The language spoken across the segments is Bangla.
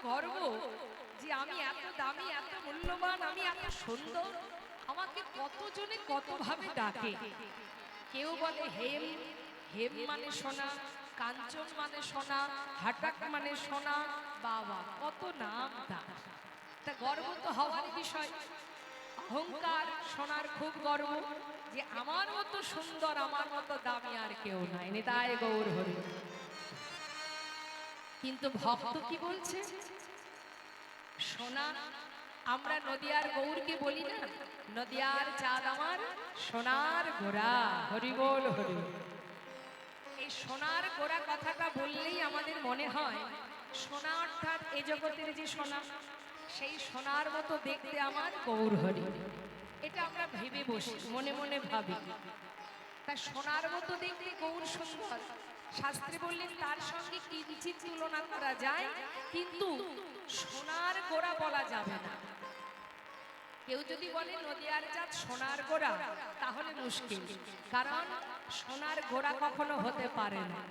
গর্ব যে আমি এত দামি, এত মূল্যবান, আমি এত সুন্দর। আমাকে কতজনে কতভাবে ডাকে। কেউ বলে হেম, হেম মানে সোনা, কাঞ্চন মানে সোনা, হাটাক মানে সোনা, বাবা কত নাম তার। তা গর্ব তো হওয়ার বিষয়, অহংকার। সোনার খুব গর্ব যে আমার মতো সুন্দর, আমার মতো দামি আর কেউ নাই। নিতাই গৌর হরি। কিন্তু ভক্ত কি বলছে? সোনা, আমরা নদিয়ার গৌরকে বলি না, নদিয়ার চাঁদ আমার সোনার গোড়া। হরি বল হরি। এই সোনার গোড়া কথাটা বললেই আমাদের মনে হয় সোনা অর্থাৎ এ জগতের যে সোনা, সেই সোনার মতো দেখতে আমার গৌর হরি। এটা আমরা ভেবে বসি, মনে মনে ভাবি। তা সোনার মতো দেখতে গৌর সুন্দর, শাস্ত্রে বললেন তার সঙ্গে কিঞ্চিৎ তুলনা করা যায়, কিন্তু সোনার গোড়া বলা যাবে না। কেউ যদি বলে নদিয়ার চাঁদ সোনার গোড়া, তাহলে মুশকিল, কারণ সোনার গোড়া কখনো হতে পারে না।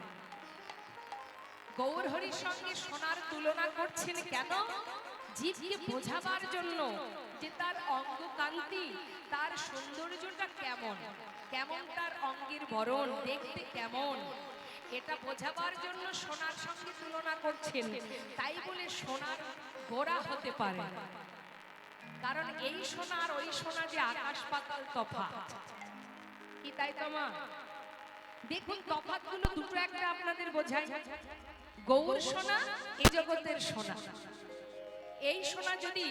গৌর হরির সঙ্গে সোনার তুলনা করছেন কেন? জীবকে বোঝাবার জন্য যে তার অঙ্গ কান্তি, তার সৌন্দর্যটা কেমন, কেমন তার অঙ্গের বরণ, দেখতে কেমন, এটা বোঝাবার জন্য সোনার সঙ্গে তুলনা করছেন। তাই বলে সোনার গোড়া হতে পারে, কারণ এই সোনা আর ওই সোনা যে আকাশ পাতাল তফাৎ। কি তাই তো মা? দেখুন তফাৎগুলো দুটো একটা আপনাদের বোঝায়। গৌর সোনা এই জগতের সোনা। এই সোনা যদি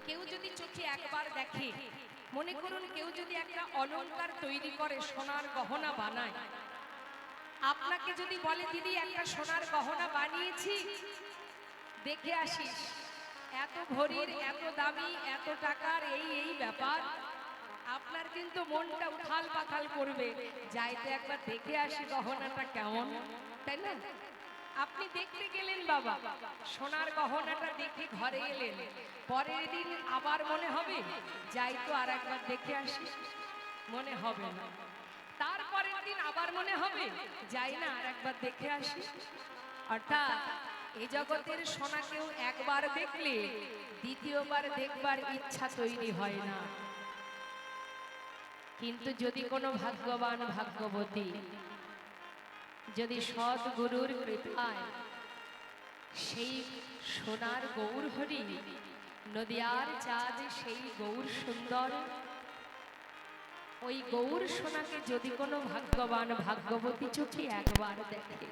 কেউ যদি চোখে একবার দেখে, মনে করুন কেউ যদি একটা অলংকার তৈরি করে, সোনার গহনা বানায়, আপনাকে যদি বলে দিদি একটা সোনার গহনা বানিয়েছি, দেখে আসিস, এত ভরির, এত দামি, এত টাকার, এই এই ব্যাপার, আপনার কিন্তু মনটা উথাল পাথাল করবে, যাইতে একবার দেখে আসি গহনাটা কেমন, তাই না? আপনি দেখতে গেলেন বাবা, সোনার গহনাটা দেখে ঘরে এলেন, পরের দিন আবার মনে হবে যাই তো আর একবার দেখে আসি, মনে হবে না। তারপরের দিন আবার মনে হবে যাই না আর একবার দেখে আসি। অর্থাৎ এই জগতের সোনা কেউ একবার দেখলে দ্বিতীয়বার দেখবার ইচ্ছা তৈরি হয় না। কিন্তু যদি কোনো ভাগ্যবান ভাগ্যবতী, যদি সৎ গুরুর কৃপায় সেই সোনার গৌর হরি, নদিয়ার চাঁদ সেই গৌর সুন্দর, ওই গৌর সোনাকে যদি কোনো ভাগ্যবান ভাগ্যবতী চোখে একবার দেখে,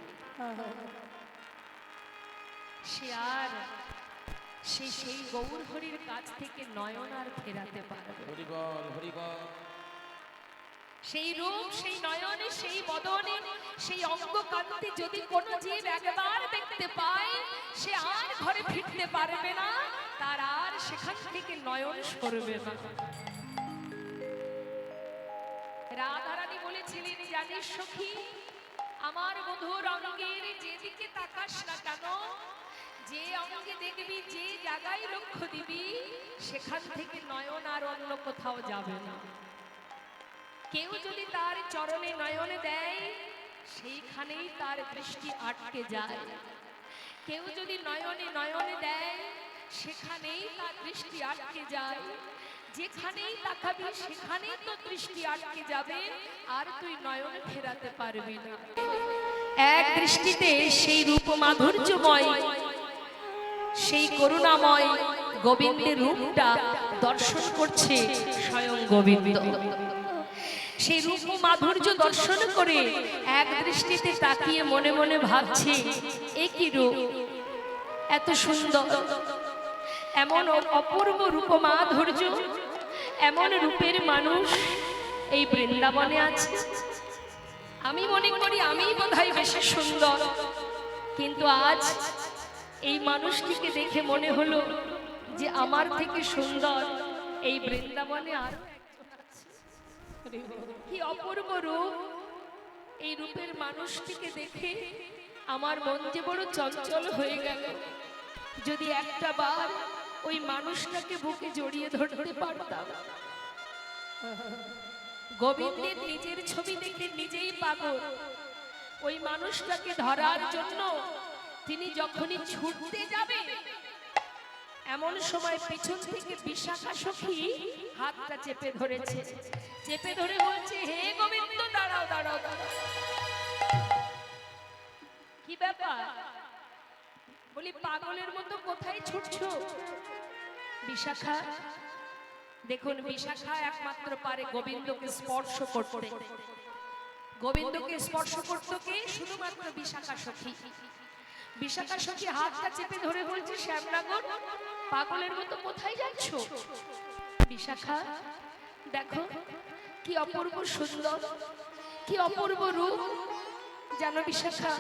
সে আর সেই গৌর হরির কাছ থেকে নয়ন আর ফেরাতে পারবে। হরি বল হরি বল। সেই রূপ, সেই নয়নে, সেই বদনে, সেই অঙ্গ কান্তি যদি কোনো জীব একবার দেখতে পায়, সে আর ঘরে ফিরতে পারবে না, তার আর সেখান থেকে নয়ন সরবে না। রাধারানী বলেছিলেন, জানিস সখী, আমার বধূর অঙ্গের যেদিকে তাকাস না কেন, যে অঙ্গে দেখবি, যে জায়গায় লক্ষ্য দিবি, সেখান থেকে নয়ন আর অন্য কোথাও যাবে না। কেউ যদি তার চরণে নয়ন দেয়, সেইখানেই তার দৃষ্টি আটকে যায়। কেউ যদি নয়নে নয়নে দেয়, সেখানেই তার দৃষ্টি আটকে যায়। যেখানেই তাকাবি সেখানেই তো দৃষ্টি আটকে যাবে, আর তুই নয়ন ফেরাতে পারবি না। এক দৃষ্টিতে সেই রূপ মাধুর্যময়, সেই করুণাময় গোবিন্দের রূপটা দর্শন করছে স্বয়ং গোবিন্দ। সেই রূপ মাধুর্য দর্শন করে এক দৃষ্টিতে তাকিয়ে মনে মনে ভাবছে, এ কি রূপ, এত সুন্দর, এমন অপূর্ব রূপ মাধুর্য, এমন রূপের মানুষ এই বৃন্দাবনে আছে। আমি মনে করি আমি বোধহয় বেশি সুন্দর, কিন্তু আজ এই মানুষটিকে দেখে মনে হলো যে আমার থেকে সুন্দর এই বৃন্দাবনে আর কি অপূর্ব রূপ। এই রূপের মানুষটিকে দেখে আমার মন যে বড় চঞ্চল হয়ে গেল। যদি একটা বার ওই মানুষটাকে বুকে জড়িয়ে ধরতে পারতাম। গোবিন্দের নিজের ছবি দেখে নিজেই পাগল। ওই মানুষটাকে ধরার জন্য তিনি যখনই ছুটতে যাবে এমন সময় পিছন থেকে বিশাখা সখী হাতটা চেপে ধরেছে, চেপে ধরে বলছে, হে গোবিন্দ দাঁড়াও দাঁড়াও দাঁড়াও। কি ব্যাপার? বলি পাগলের মতো কোথায় ছুটছো? বিশাখা, দেখুন বিশাখা একমাত্র পারে গোবিন্দকে স্পর্শ করতে। গোবিন্দকে স্পর্শ করতে কে? শুধুমাত্র বিশাখা সখী। বিশাখা সখী হাতটা চেপে ধরে বলছে, শ্যামনগর পাগলের মতো কোথায় যাচ্ছ? বিশাখা দেখো কি অপূর্ব সুন্দর, কি অপূর্ব রূপ। জানো বিশাখা,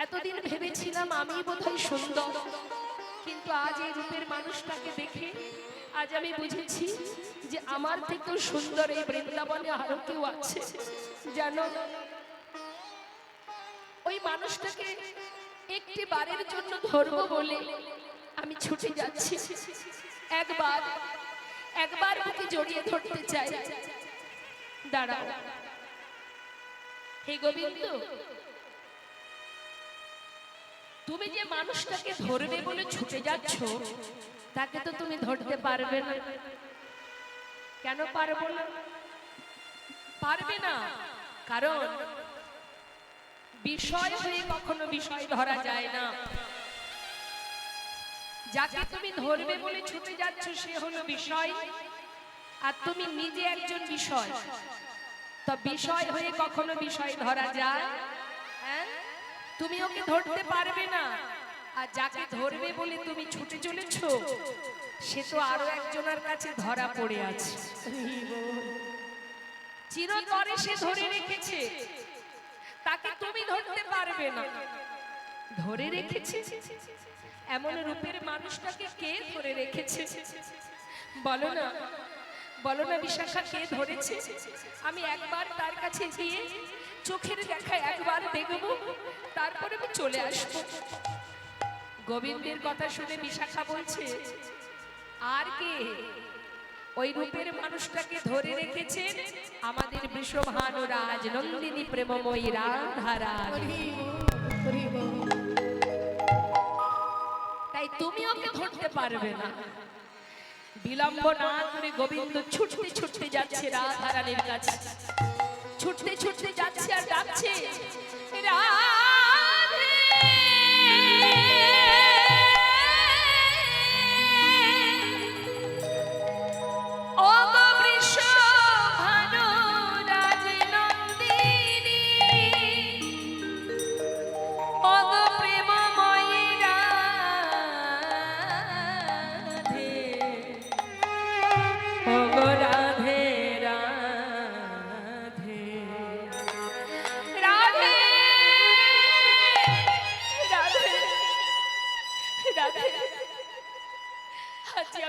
এতদিন ভেবেছিলাম আমি বোধহয় সুন্দর, কিন্তু আজ এই রূপের মানুষটাকে দেখে আজ আমি বুঝেছি যে আমার থেকেও সুন্দর এই বৃন্দাবনে আরো কেউ আছে। জানো, ওই মানুষটাকে একটি বারের জন্য ধরবো বলে আমি ছুটে যাচ্ছি। একবার একবার বুকে জড়িয়ে ধরতে চাই। দাঁড়াও। হে গোবিন্দ, তুমি যে মানুষটাকে ধরবে বলে ছুটে যাচ্ছ তাকে তো তুমি ধরতে পারবে না। কেন পারবো না? পারবে না কারণ বিষয় হয়ে কখনো বিষয় ধরা যায় না। যাকে তুমি ধরবে বলে ছুটে যাচ্ছ সে হলো বিষয়, আর তুমি নিজে একজন বিষয়। তো বিষয় হয়ে কখনো বিষয় ধরা যায়? হ্যাঁ, তুমি ওকে ধরতে পারবে না। আর যাকে ধরবে বলে তুমি ছুটে চলেছো সে তো আরো একজনের কাছে ধরা পড়ে আছে। চিরতরে সে ধরে রেখেছে, তাকে তুমি ধরতে পারবে না। ধরে রেখেছে এমন রূপের মানুষটাকে কে ধরে রেখেছে? বলো না, বলো না বিশাখা, কে ধরেছে? আমি একবার তার কাছে গিয়ে চোখের দেখা একবার দেখব, তারপরে আমি চলে আসব। গোবিন্দের কথা শুনে বিশাখা বলছে, আর কে? ওই রূপের মানুষটাকে ধরে রেখেছে আমাদের বৃষভানু রাজ নন্দিনী প্রেমময়ী রাধা রানী। তাই তুমি ওকে ধরতে পারবে না। বিলম্ব না করে গোবিন্দ ছুটতে ছুটতে যাচ্ছে রাধা রানীর কাছে। ছুটতে ছুটতে যাচ্ছে আর ডাকছে, রাধে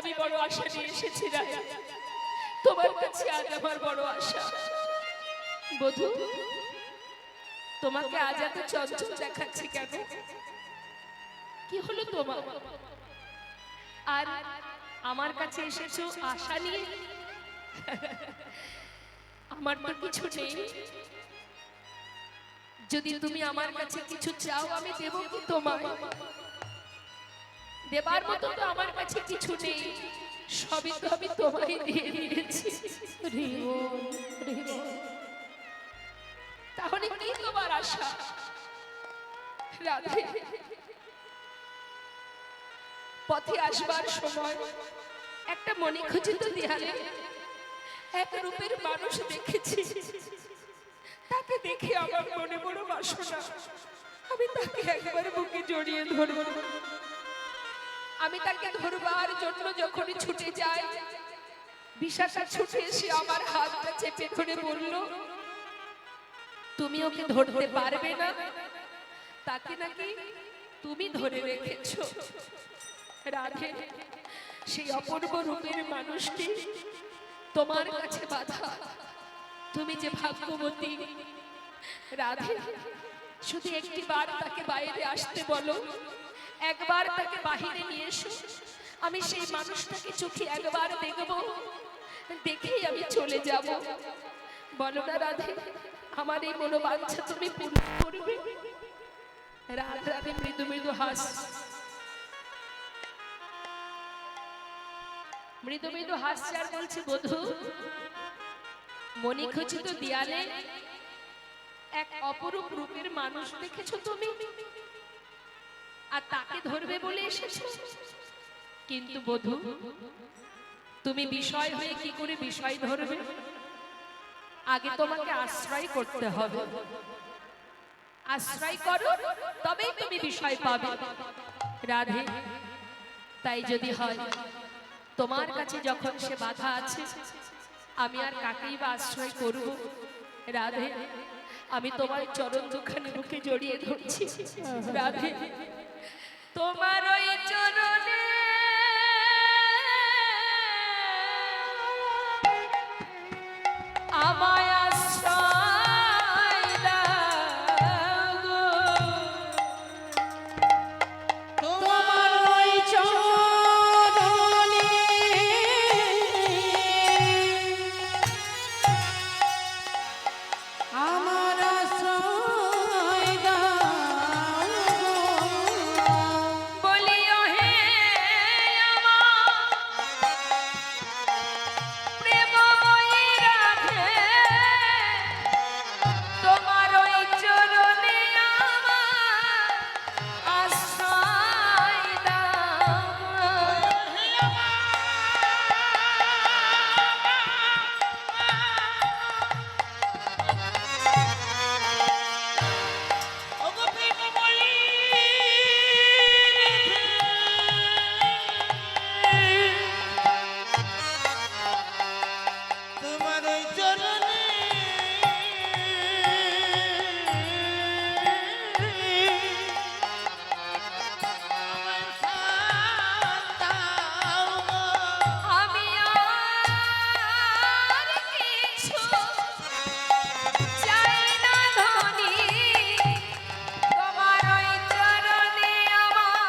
আমি বড় আশা নিয়ে এসেছি রাজা, তোমার কাছে আজ আমার বড় আশা। বধূ, তোমাকে আজ এত চঞ্চল দেখাচ্ছে কেন? কি হলো তোমার? আর আমার কাছে এসেছো আশা নিয়ে? আমার তো কিছু নেই। যদি তুমি আমার কাছে কিছু চাও আমি দেব কি তোমায়? দেবার মতো তো আমার কাছে কিছু নেই, সবই তো আমি তোমায় দিয়ে দিয়েছি। তাহলে কি তোমার আশা? রাধে, পথে আসবার সময় একটা মণিখচিত দেয়ালে এক রূপের মানুষ দেখেছি। তাকে দেখে আমার মনে বড় বাসনা, আমি তাকে একবার বুকে জড়িয়ে ধরব। আমি তাকে ধরবার জন্য যখনই ছুটে যাই, বিশাখা ছুটে এসে আমার হাতটা চেপে ধরে বলল, তুমি ওকে ধরতে পারবে না, তাকে নাকি তুমি ধরে রেখেছ। রাধে, সেই অপূর্ব রূপের মানুষটি তোমার কাছে বাধা। তুমি যে ভাগ্যবতী। রাধে, শুধু একটি বার তাকে বাইরে আসতে বলো, একবার তাকে বাহিরে নিয়ে এসো। আমি সেই মানুষটাকে চোখে একবার দেখব, দেখেই আমি চলে যাব। বলো না রাধে, আমার এই মনোবাঞ্ছা তুমি পূর্ণ করবে? রাধে রাধে মৃদু মৃদু হাস, মৃদু মৃদু হাসছে আর বলছে, বধূ মণিখচিত দেয়ালে এক অপরূপ রূপের মানুষ দেখেছো তুমি, আর তাকে ধরবে বলে এসেছো। কিন্তু বধূ তুমি বিষয় হয়ে কি করে বিষয় ধরবে? আগে তোমাকে আশ্রয় করতে হবে, আশ্রয় করো তবেই তুমি বিষয় পাবে। রাধে, তাই যদি হয় তোমার কাছে যখন সে বাধা আছে, আমি আর কাকেই বা আশ্রয় করব? রাধে, আমি তোমার চরণ দুখানে বুকে জড়িয়ে ধরছি। রাধে, তোমার ওই চরণে আমায় আশ্রয় দাও গো, তোমার ওই চরণে আমার আশ্রয় দাও বলিও হে আমার প্রেমময়ী রাধে, তোমার ওই চরণে আমার আশ্রয় দাও। ওগো প্রেমময়ী তোমার ওই চরণে আমায় স্থান দাও গো। আমি আর কিছু চাই না ধনী, তোমার ওই চরণে আমায়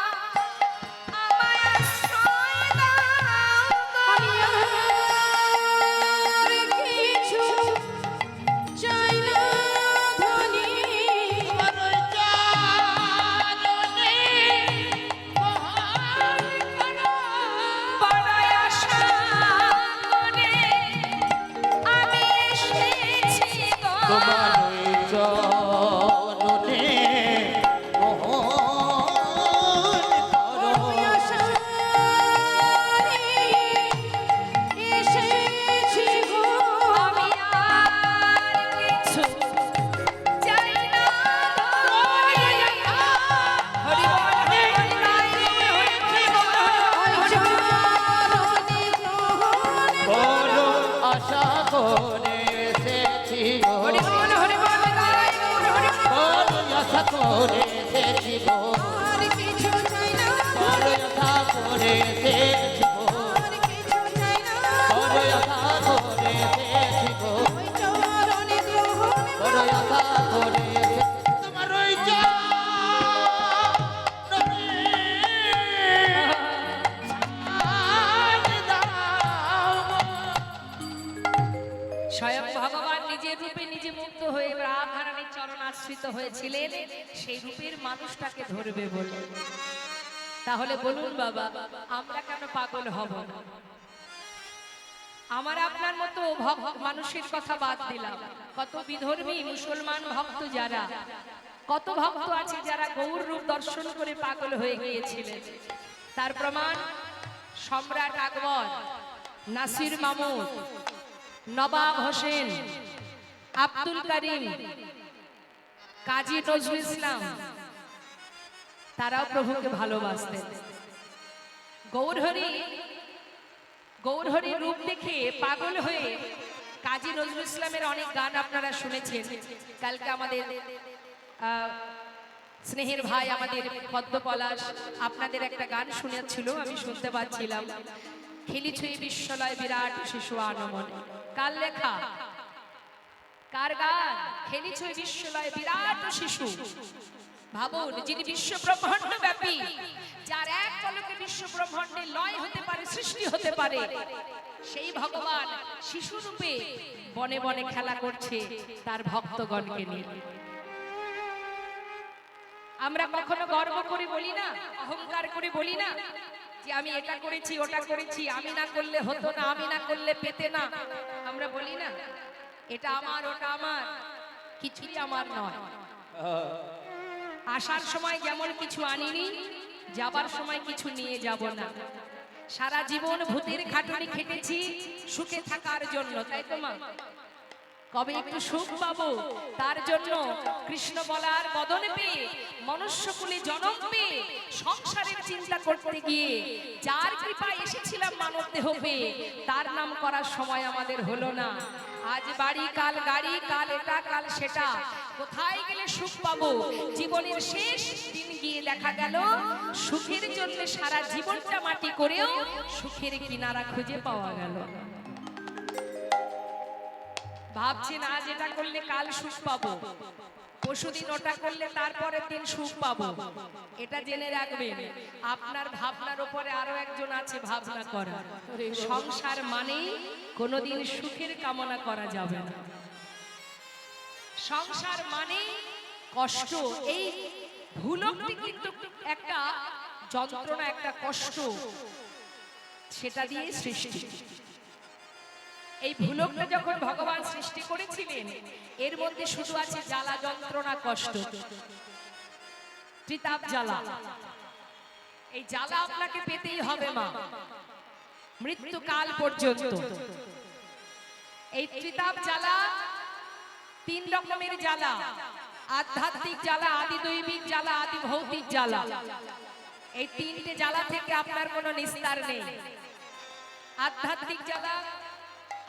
আশ্রয় দাও গো। আমি আর কিছু চাই না ধনী, তোমার ওই চরণে মহান করো। বড়ই আশা মনে আমি এসেছি গো। তোমার ওই চরণে মোহন এসেছি গো। আমি আর কিছু চাই না ধনী। হরি বল, হরি বল, হরি বল, হরি বল, হরি বল। বড় আশা করে এসেছি গো। হরি বল, হরি বল, হরি বল। বড় আশা করে এসেছি গো। বড় আশা করে এসেছি গো। বড় আশা করে এসেছি গো। বড় আশা করে এসেছি। তোমার ওই চরণে ছাড় দাও গো। স্বয়ং ভগবান নিজের রূপে নিজে মুক্ত হয়ে রাধারানীর চরণ আশ্রিত হয়েছিলেন, সেই রূপের মানুষটাকে ধরবে বলে। তাহলে বলুন বাবা, আমরা কেন পাগল হব না? আমার আপনার মতো মানুষের কথা বাদ দিলাম, কত বিধর্মী মুসলমান ভক্ত যারা, কত ভক্ত আছে যারা গৌর রূপ দর্শন করে পাগল হয়ে গিয়েছিলেন। তার প্রমাণ সম্রাট আকবর, নাসির মামুদ, নবাব হোসেন, আব্দুল করিম, কাজী নজরুল ইসলাম, তারাও প্রভুকে ভালোবাসতেন। গৌরহরি রূপ দেখে পাগল হয়ে কাজী নজরুল ইসলামের অনেক গান আপনারা শুনেছেন। কালকে আমাদের স্নেহের ভাই আমাদের পদ্ম পলাশ আপনাদের একটা গান শুনেছিল, আমি শুনতে পাচ্ছিলাম। খেলিছুই বিশ্বলয় বিরাট শিশু আনমনে। কার লেখা, কার গান? খেলিছুই বিশ্বলয় বিরাট শিশু। ভাবুন, যিনি বিশ্ব ব্রহ্মাণ্ড ব্যাপী, যার এক পলকে বিশ্ব ব্রহ্মাণ্ডে লয় হতে পারে, সৃষ্টি হতে পারে, সেই ভগবান শিশু রূপে বনে বনে খেলা করছে তার ভক্তগণকে নিয়ে। আমরা কখনো গর্ব করে বলি না, অহংকার করে বলি না যে আমি এটা করেছি ওটা করেছি, আমি না করলে হতো না, আমি না করলে পেতে না। আমরা বলি না এটা আমার ওটা আমার, কিছুই আমার নয়। আসার সময় যেমন কিছু আনিনি, যাবার সময় কিছু নিয়ে যাব না। সারা জীবন ভূতের খাটুনি খেটেছি সুখে থাকার জন্য, তাই তো মা? কবে একটু সুখ পাবো তার জন্য কৃষ্ণ বলার বদনে পেয়ে মনুষ্যকুলে জন্ম পেয়ে সংসারের চিন্তা করতে গিয়ে যার কৃপায় এসেছিলাম মানব দেহ পেয়ে, তার নাম করার সময় আমাদের হলো না। আজ বাড়ি কাল গাড়ি, কাল এটা কাল সেটা, কোথায় গেলে সুখ পাবো? জীবনের শেষ দিন গিয়ে দেখা গেল সুখের জন্য সারা জীবনটা মাটি করেও সুখের কিনারা খুঁজে পাওয়া গেল। ভাবছেন আজ এটা করলে কাল সুখ পাবো, পরশুদিন ওটা করলে তারপরের দিন সুখ পাবো। এটা জেনে রাখবেন, আপনার ভাবনার উপরে আরো একজন আছে ভাবনা করা। সংসার মানেই কোনোদিন সুখের কামনা করা যাবে না। সংসার মানেই কষ্ট। এই ভুলকটি কিন্তু একটা যন্ত্রণা, একটা কষ্ট, সেটা দিয়ে সৃষ্টি। এই ভুলকটা যখন ভগবান সৃষ্টি করেছিলেন, এর মধ্যে শুধু আছে জ্বালা যন্ত্রণা কষ্ট, ত্রিতাপ জ্বালা। এই জ্বালা আপনাকে পেতেই হবে মা, মৃত্যুকাল পর্যন্ত। এই ত্রিতাপ জ্বালা তিন রকমের জ্বালা: আধ্যাত্মিক জ্বালা, আদি দৈবিক জ্বালা, আদি ভৌতিক জ্বালা। এই তিনটে জ্বালা থেকে আপনার কোনো নিস্তার নেই। আধ্যাত্মিক জ্বালা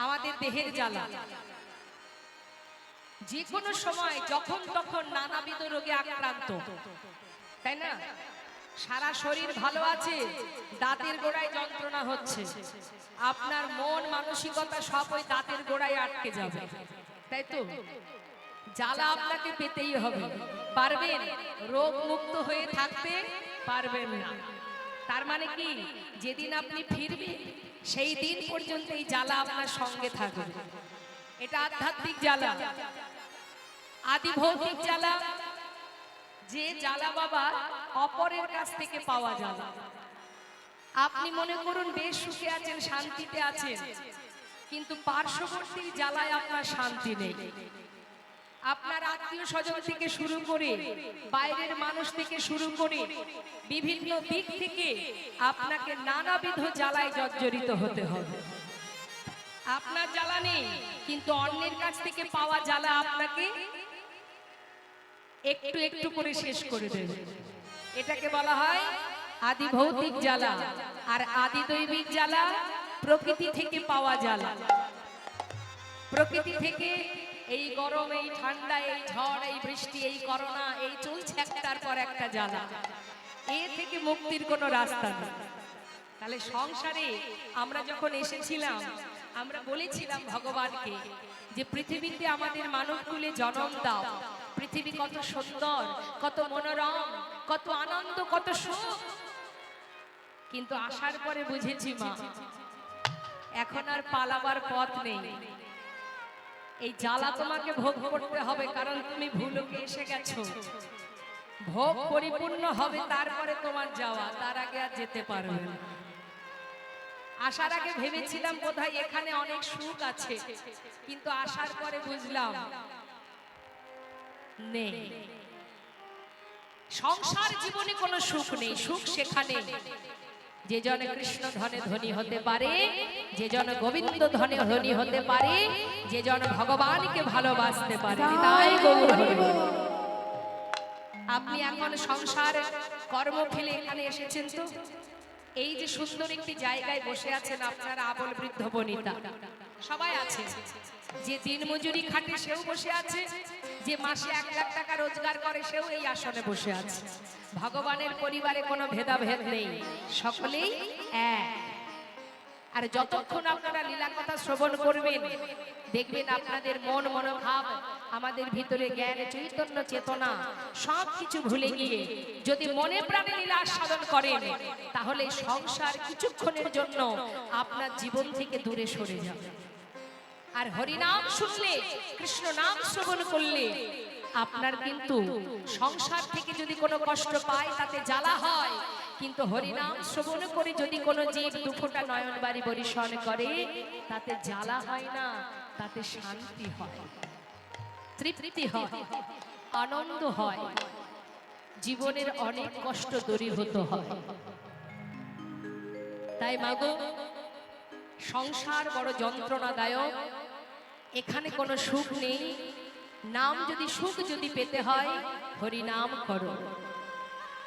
আমাদের দেহের জ্বালা, যে কোনো সময় যখন তখন নানাবিধ রোগে আক্রান্ত, তাই না? সারা শরীর ভালো আছে, দাঁতের গোড়ায় যন্ত্রণা হচ্ছে, আপনার মন মানসিকতা সব ওই দাঁতের গোড়ায় আটকে যাবে, তাই তো? জ্বালা আপনাকে পেতেই হবে। পারবেন রোগ মুক্ত হয়ে থাকতে? পারবেন না। তার মানে কি, যেদিন আপনি ফিরবেন সেই দিন পর্যন্ত এই জ্বালা আপনার সঙ্গে থাকবে। এটা আধ্যাত্মিক জ্বালা। আদি ভৌতিক জ্বালা, যে জ্বালা বাবা অপরের কাছ থেকে পাওয়া জ্বালা। আপনি মনে করুন বেশ সুখে আছেন, শান্তিতে আছেন, কিন্তু পার্শ্ববর্তী জ্বালায় আপনার শান্তি নেই। আপনার আত্মীয় স্বজন থেকে শুরু করে বাইরের মানুষ থেকে শুরু করে বিভিন্ন দিক থেকে আপনাকে নানাবিধ জ্বালায় জর্জরিত হতে হবে। আপনার জ্বালা নেই, কিন্তু অন্যের কাছ থেকে পাওয়া জ্বালা আপনাকে একটু একটু করে শেষ করে দেবে। এটাকে বলা হয় আদি ভৌতিক জ্বালা। আর আদি দৈবিক জ্বালা প্রকৃতি থেকে পাওয়া জ্বালা। প্রকৃতি থেকে এই গরম, এই ঠান্ডা, এই ঝড়, এই বৃষ্টি, এই করোনা, এই চলছে একটার পর একটা জ্বালা। এ থেকে মুক্তির কোনো রাস্তা নেই। তাহলে সংসারে আমরা যখন এসেছিলাম, আমরা বলেছিলাম ভগবানকে যে পৃথিবীতে আমাদের মানবকুলে জন্ম দাও। পৃথিবী কত সুন্দর, কত মনোরম, কত আনন্দ, কত সুখ। কিন্তু আসার পরে বুঝেছি মা, এখন আর পালাবার পথ নেই। এই জ্বালা তোমাকে ভোগ করতে হবে, কারণ তুমি ভুলকে এসে গেছো। ভোগ পরিপূর্ণ হবে তারপরে তোমার যাওয়া, তার আগে আর যেতে পারবে না। আসার আগে ভেবেছিলাম বোধহয় এখানে অনেক সুখ আছে, কিন্তু আসার পরে বুঝলাম নেই। সংসার জীবনে কোনো সুখ নেই। সুখ সেখানে যে জন কৃষ্ণ ধনে ধনী হতে পারে, যে জন গোবিন্দ ধনে ধনী হতে পারে, যে জন ভগবানকে ভালোবাসতে পারে। তাই গৌর হরি বল। আপনি এখন সংসার কর্ম ফেলে এখানে এসেছেন, তো এই যে সুন্দর একটি জায়গায় বসে আছেন, আপনারা আবল বৃদ্ধ বনিতা সবাই আছে। যে দিন মজুরি খাটে সেও বসে আছে, যে মাসে 1 লাখ টাকা রোজগার করে সেও এই আসনে বসে আছে। ভগবানের পরিবারে কোনো ভেদাভেদ নেই, সকলেই এক। আর যতক্ষণ আপনারা লীলা কথা শ্রবণ করবেন, দেখবেন আপনাদের মন মনোভাব, আমাদের ভিতরে জ্ঞান চৈতন্য চেতনা সবকিছু ভুলে গিয়ে যদি মনে প্রাণে লীলা আস্বাদন করেন, তাহলে সংসার কিছুক্ষণের জন্য আপনার জীবন থেকে দূরে সরে যাবে। আর হরিনাম শুনলে, কৃষ্ণ নাম শ্রবণ করলে আপনার কিন্তু সংসার থেকে যদি কোনো কষ্ট পায় তাতে জ্বালা হয়, কিন্তু হরিনাম শ্রবণ করে যদি কোনো জীব দুফোঁটা নয়ন বাড়ি বরিশন করে তাতে জ্বালা হয় না, তাতে শান্তি হয়, তৃপ্তি হয়, আনন্দ হয়, জীবনের অনেক কষ্ট দূরীভূত হয়। তাই মাগো, সংসার বড় যন্ত্রণাদায়ক, এখানে কোনো সুখ নেই। নাম যদি সুখ যদি পেতে হয়, হরি নাম করো।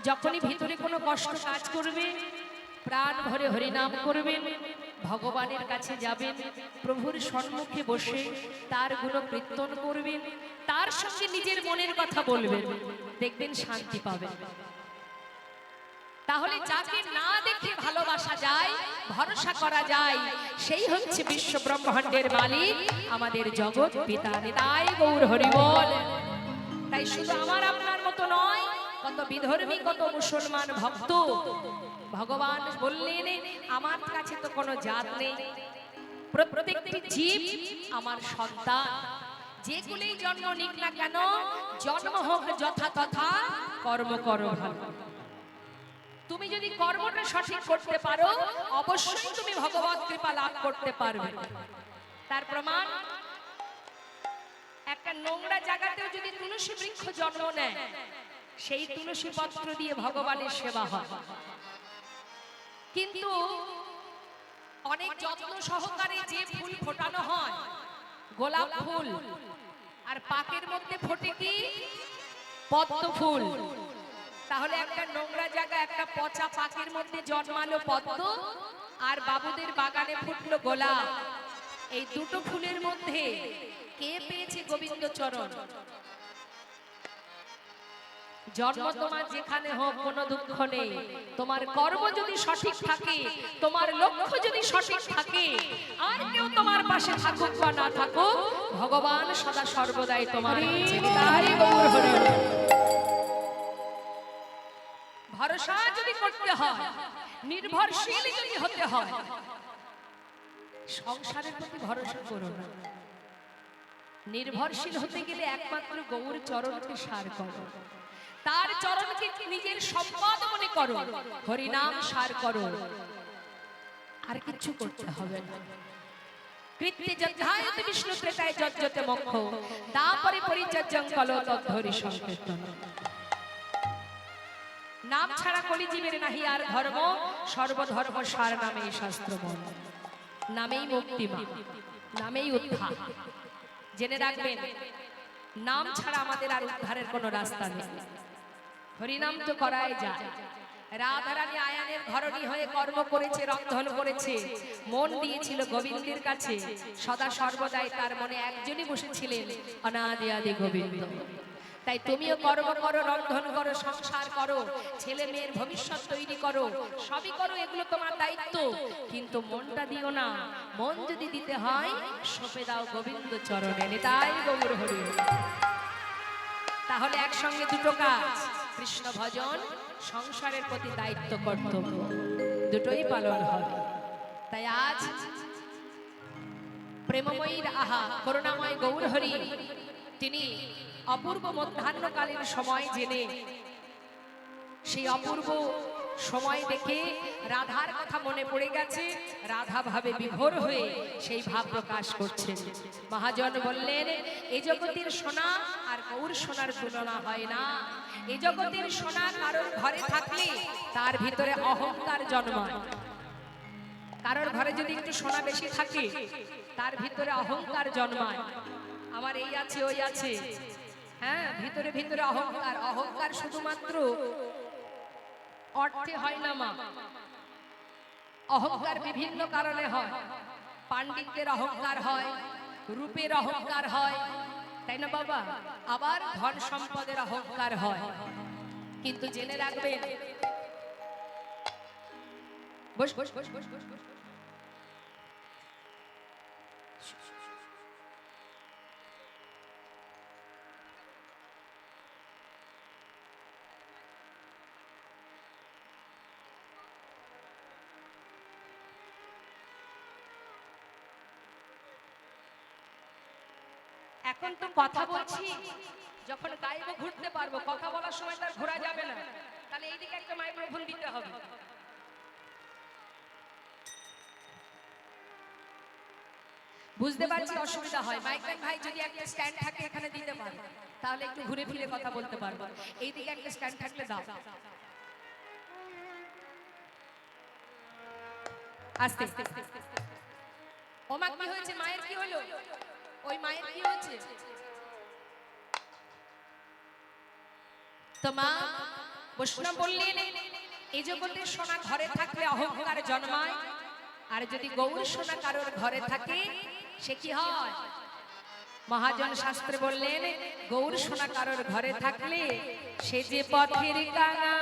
যখনই ভিতরে কোনো কষ্ট কাজ করবে, প্রাণ ভরে হরি নাম করবেন, ভগবানের কাছে যাবেন, প্রভুর সম্মুখে বসে তার গুণ কীর্তন করবেন, তার সঙ্গে নিজের মনের কথা বলবেন, দেখবেন শান্তি পাবেন। তাহলে যাকে না দেখে ভালোবাসা যায়, ভরসা করা যায়, সেই হচ্ছে বিশ্ব ব্রহ্মাণ্ডের মালিক, আমাদের জগৎ পিতা। নিতাই গৌর হরি বল। তাই শুধু আমার আপনার মতো নয়, কত বিধর্মী, কত মুসলমান ভক্ত ভগবান বললেন, আমার কাছে তো কোনো জাত নেই, প্রত্যেকটি জীব আমার সন্তান, যেগুলোই জন্ম নিক না কেন, জন্ম হোক যথা তথা, কর্ম করো ভালো। তুমি যদি কর্মটা সঠিক করতে পারো, অবশ্যই তুমি ভগবত কৃপা লাভ করতে পারবে। তার প্রমাণ, একটা নোংরা জায়গাতেও যদি তুলসী বৃক্ষ জন্ম নেয়, সেই তুলসী পত্র দিয়ে ভগবানের সেবা হয়। কিন্তু অনেক যত্ন সহকারে যে ফুল ফোটানো হয়, গোলাপ ফুল, আর পাকের মধ্যে ফোটে কি পদ্ম ফুল। তাহলে একটা নোংরা জায়গা, একটা পচা পাকের মধ্যে জন্মালো পদ্ম, আর বাবুদের বাগানে ফুটলো গোলাপ। এই দুটো ফুলের মধ্যে কে পেয়েছে গোবিন্দ চরণ? জন্ম তোমার যেখানে হোক কোনো দুঃখ নেই, তোমার কর্ম যদি সঠিক থাকে, তোমার লক্ষ্য যদি সঠিক থাকে, আর কেউ তোমার পাশে থাকুক বা না থাকুক, ভগবান সদা সর্বদাই তোমার কাছে। তাই গৌর হরি। ভরসা যদি করতে হয়, নির্ভরশীল যদি হতে হয়, সংসারের প্রতি ভরসা করো না। নির্ভরশীল হতে গেলে একমাত্র গৌর চরণকে সার করো, তার চরণকে নিজের সম্পদ মনে করো, হরিনাম সার করো, আর কিছু করতে হবে না। কৃত্যে যথায়তে বিষ্ণু ত্রেতায় যজ্জতে মোক্ষ, তারপরে পরিচর্যং কলো তদ্ধরি সংকীর্তন। নাম ছাড়া কলিজীবের নাহি আর ধর্ম, সর্বধর্ম সার নামেই শাস্ত্র বল। নামেই মুক্তি, নামেই উদ্ধার। জেনে রাখবেন, নাম ছাড়া আমাদের আর উদ্ধারের কোনো রাস্তা নেই। হরিনাম তো করাই যায়। রাধারানী আয়ানের ধরণী হয়ে কর্ম করেছে, রন্ধন করেছে, মন দিয়েছিল গোবিন্দের কাছে, সদা সর্বদাই তার মনে একজনই বসেছিলেন, অনাদি আদি গোবিন্দ। তাই তুমিও কর্ম করো, রন্ধন করো, সংসার করো, ছেলে মেয়ের ভবিষ্যৎ তৈরি করো, সবই করো, এগুলো তোমার দায়িত্ব, কিন্তু মনটা দিও না। মন যদি দিতে হয়, সঁপে দাও গোবিন্দ চরণে। নিতাই গৌর হরি। তাহলে একসঙ্গে দুটো কাজ, কৃষ্ণ ভজন, সংসারের প্রতি দায়িত্ব কর্তব্য, দুটোই পালন হবে। তাই আজ প্রেমময়ীর আহা করুণাময় গৌর হরি, তিনি অপূর্ব মধ্যাহ্নকালীন সময় জেনে, সেই অপূর্ব সময় দেখে রাধার কথা মনে পড়ে গেছে, রাধা ভাবে বিভোর হয়ে সেই ভাব প্রকাশ করছেন। মহাজন বললেন, এই জগতের সোনা আর গৌর সোনার তুলনা হয় না। এই জগতের সোনা কারোর ঘরে থাকলে তার ভিতরে অহংকার জন্মায়। কারোর ঘরে যদি একটু সোনা বেশি থাকে, তার ভিতরে অহংকার জন্মায়, আমার এই আছে ওই আছে। হ্যাঁ, ভিতরে ভিতরে অহংকার। অহংকার শুধুমাত্র অর্থে হয় না মা, অহংকার বিভিন্ন কারণে হয়। পাণ্ডিত্যের অহংকার হয়, রূপের অহংকার হয়, তাই না বাবা? আবার ধন সম্পদের অহংকার হয়। কিন্তু জেনে রাখবেন, বস বস বস বস বস বস। এখন তো কথা বলছি, যখন গাইবো ঘুরতে পারবো, কথা বলার সময় তার ঘোরা যাবে না, তাহলে এইদিকে একটা মাইক্রোফোন দিতে হবে। বুঝতে পারছি অসুবিধা হয়, মাইকেল ভাই যদি একটা স্ট্যান্ড থাকে এখানে দিতে পারে, তাহলে একটু ঘুরে ফিরে কথা বলতে পারবো। এইদিকে একটা স্ট্যান্ড থাকলে দাও। আস্তে ও মা, কি হয়েছে? মায়ের কি হলো? ওই মায়ের কি হয়েছে? তো মা বৈষ্ণব বললেন, এই জগতে সোনা ঘরে থাকলে অহংকার জন্মায়, আর যদি গৌর সোনা কারোর ঘরে থাকে সে কি হয়? মহাজন শাস্ত্রে বললেন, গৌর সোনা কারোর ঘরে থাকলে সে যে পথের কাঙা,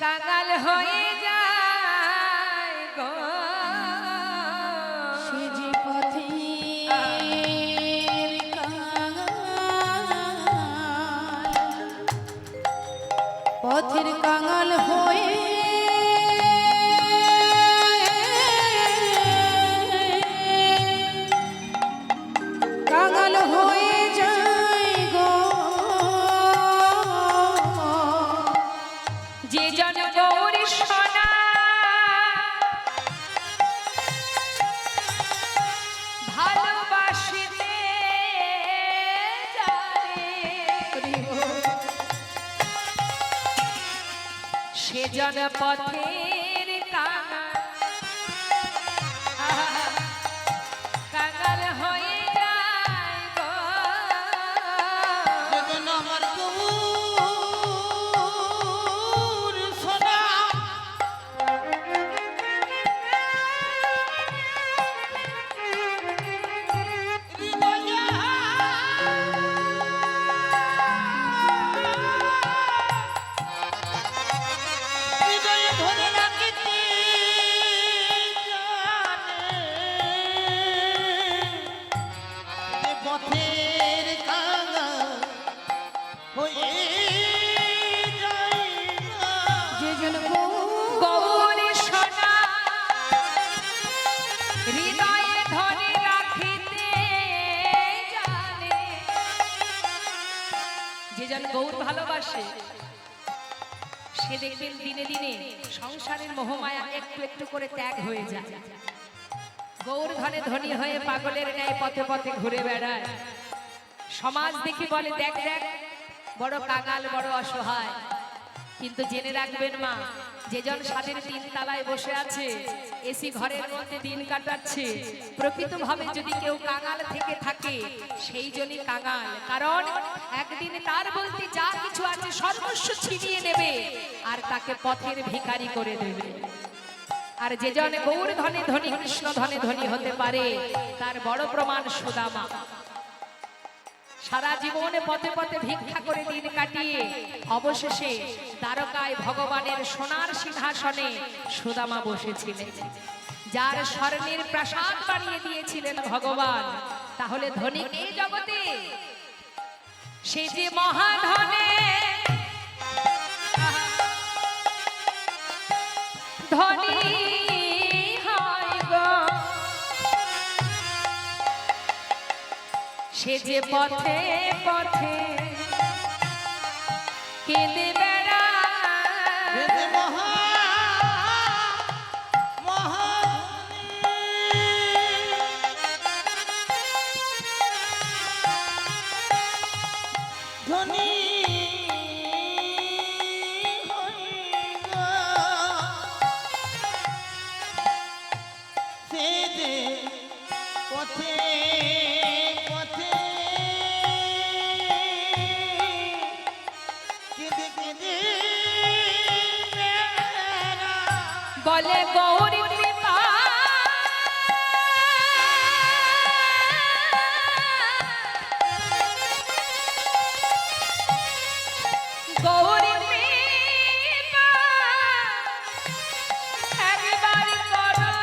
কাঙাল হয়ে যায় গো। সে যে পথের কাঙাল, পথের কাঙাল হয়ে কাঙাল হয়ে যায় গো। যে জন গৌর সোনা ভালোবাসিতে জানে, সে জন পথের কাঙাল, কাঙাল হয়ে যায় গো। যেদিন আমার গৌর সোনা হৃদয়ে হৃদয়ে ধরে রাখিতে জানে, যে পথের কাঙাল হয়ে যায় না। যে জন গৌর সোনা হৃদয়ে ধরে রাখিতে জানে, যে জন গৌর ভালোবাসে সে দেখবেন দিনে দিনে সংসারের মোহমায়া একটু একটু করে ত্যাগ হয়ে যায়। গৌর ধনে ধনী হয়ে পাগলের ন্যায় পথে পথে ঘুরে বেড়ায়, সমাজ দেখে বলে দেখ দেখ বড় কাঙাল, বড় অসহায়। কিন্তু জেনে রাখবেন মা, যেজন স্বাদের তিন তালায় বসে আছে, এসি ঘরের মধ্যে দিন কাটাচ্ছে, প্রকৃতভাবে যদি কেউ কাঙাল থেকে থাকে সেই জনই কাঙাল। কারণ একদিন তার বলতে যা কিছু আছে সর্বস্ব ছিনিয়ে নেবে আর তাকে পথের ভিখারি করে দেবে। আর যেজন গৌর ধনে ধনী, কৃষ্ণ ধনে ধনী হতে পারে, তার বড় প্রমাণ সুদামা। সারা জীবনে পথে পথে ভিক্ষা করে দিন কাটিয়ে অবশেষে দ্বারকায় ভগবানের সোনার সিংহাসনে সুদামা বসেছিলেন, যার স্বর্ণের প্রাসাদ বানিয়ে দিয়েছিলেন ভগবান। তাহলে ধনী এই জগতে সে যে মহাধনে, ধনী হয় গো। সে যে পথে পথে কেঁদে বেড়ায়, যে মহা ধনী হইয়া সে যে পথে পথে কেঁদে কেঁদে বেড়ায়। বলে গৌরী কৃপা গৌরী কৃপা একবার করো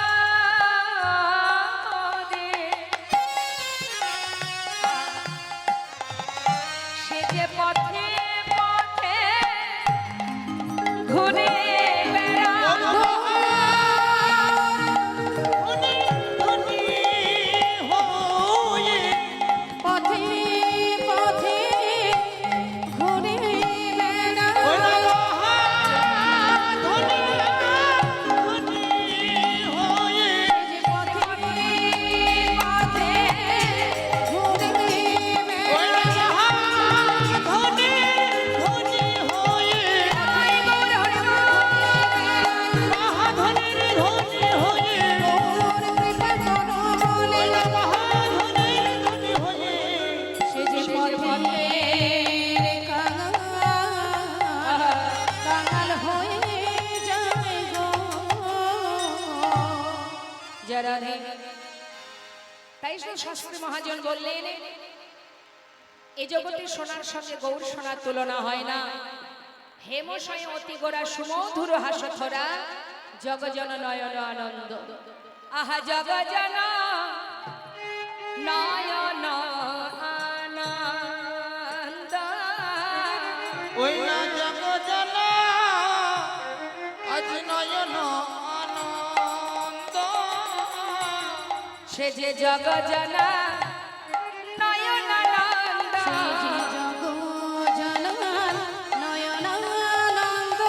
রে। সে যে পথে পথে ঘুরে বেড়ায়, মুরারি। তাই শাস্ত্রী মহাজন বললেন, এ জগতে সোনার সঙ্গে গৌর সোনার তুলনা হয় না। হেমশয়ে অতি গোরা সুমধুর হাসথরা, জগজন নয়ন আনন্দ। আহা জগজন নয়ন আনন্দ। ওই না জগজনা আজ নয়ন আনন্দ। সে যে জগজনা নয়ন আনন্দ। জগজানন নয়নানন্দ।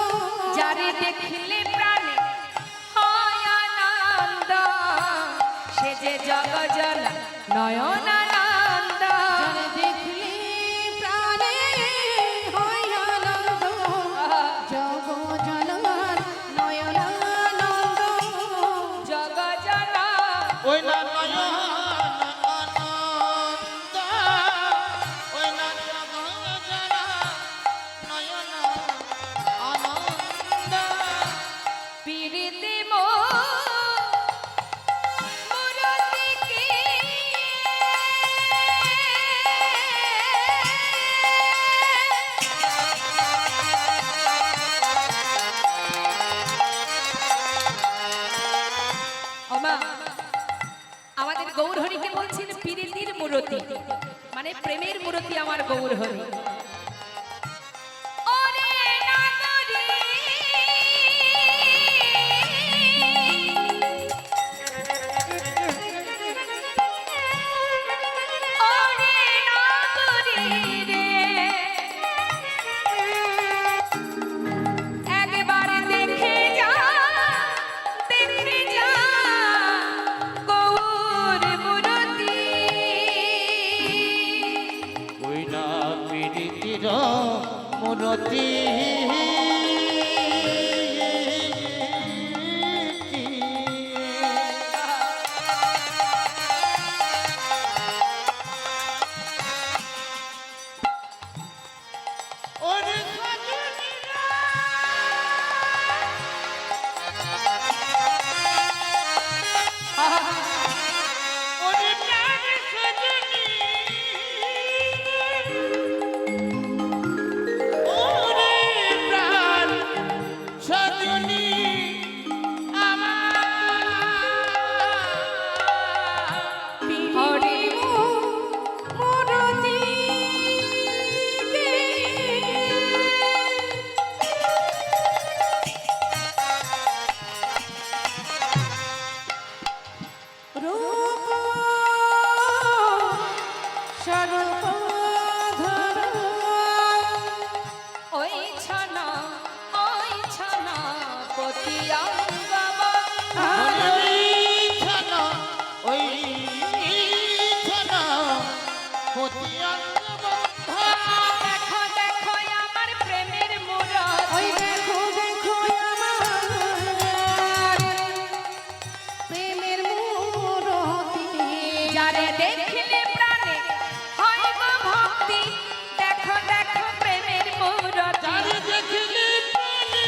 যারে দেখলে প্রাণে হয় আনন্দ, সে যে জগজনা নয়ন আনন্দ। যারে দেখলে প্রাণে হয় আনন্দ, জগজানন নয়নানন্দ। জগজনা ওই না নয়ন আনন্দ। ওই না জগজনা নয়ন আনন্দ। পিরিতি মুরতি ওমা, আমাদের গৌরহরিকে বলছেন পিরিতির মূরতি, মানে প্রেমের মূরতি আমার গৌরহরি। ওরে নাগরী ওরে নাগরী রে, একবার দেখে যা, দেখে যা গৌর মূরতি। ওই না পীড়িতির মূরতি। ওরে সজনীরা, ওরে প্রাণ সজনী, ওরে প্রাণ সজনী আমার। ওরে মূরতি রূপ স্বরূপ ধর। ওই ছানা পতি অঙ্গব। ওই ছানা, ওই ছানা, পতি অঙ্গবদ্ধ। দেখো দেখো আমার প্রেমের মূরতি। ওই দেখো দেখো আমার প্রেমের মূরতি। যারে দেখলে প্রাণে হয় গো ভক্তি, দেখো দেখো প্রেমের মূরতি। যারে দেখিলে প্রাণে